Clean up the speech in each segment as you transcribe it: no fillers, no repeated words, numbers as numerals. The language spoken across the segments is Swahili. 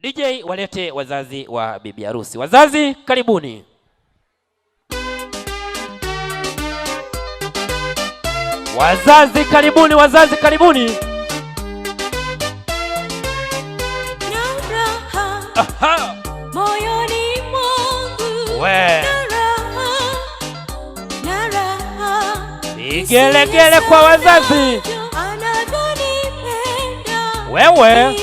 DJ walete wazazi wa bibi harusi. Wazazi karibuni. Wazazi karibuni, wazazi karibuni. Aha. Moyoni mwangu vigelegele kwa wazazi. Wewe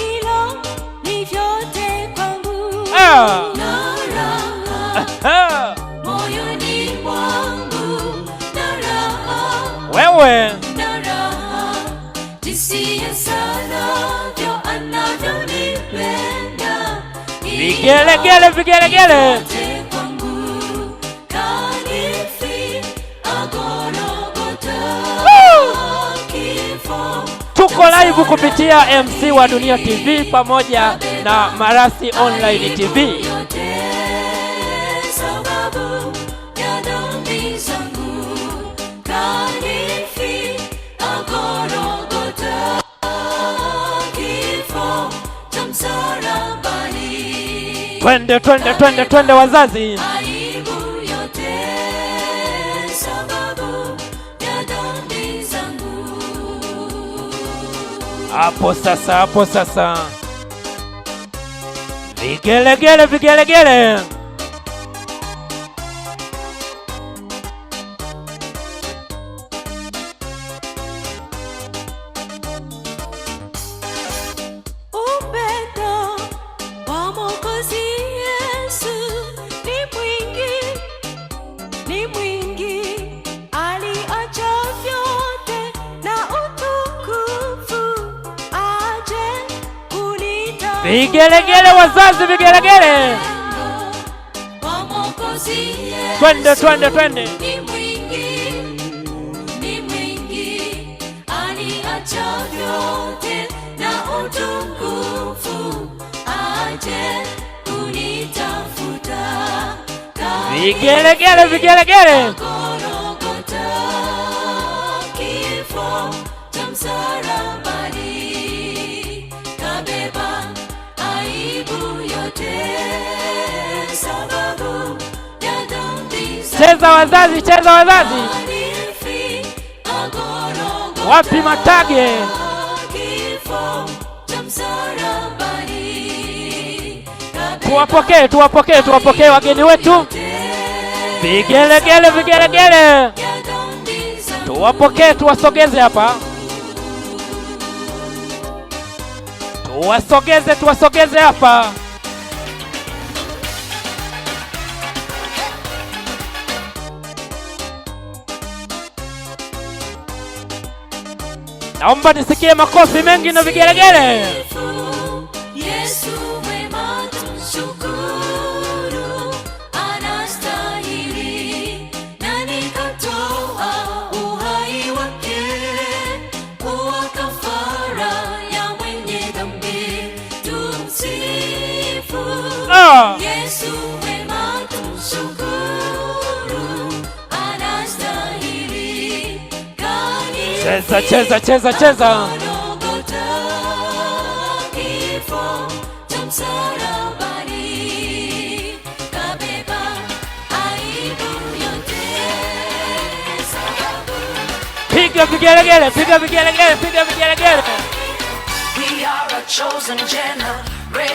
wewe vigelegele, vigelegele. Tuko live kupitia MC wa Dunia TV pamoja na Marasi Online TV. Twende, twende, twende, twende wazazi. Hapo sasa, hapo sasa. Vigelegele, vigelegele. Vigelegele wazazi, vigelegele. Twende, twende, twende. Vigelegele, vigelegele. Cheza wazazi, cheza wazazi. Wapi matage? Tuwapokee, tuwapokee, tuwapokee wageni wetu. Vigelegele, vigelegele. Tuwapokee, tuwasogeze hapa. Tuwasogeze, tuwasogeze hapa. Naomba nisikie makofi mengi na vigelegele. Yesu mwema tumshukuru, anastahili na nikatoa uhai wake kuwa kafara ya mwenye dhambi. Tumsifu Yesu mwema tumshukuru, anastahili. Cheza, cheza, cheza, cheza. Piga vigelegele, piga vigelegele, piga vigelegele. We are a chosen generation.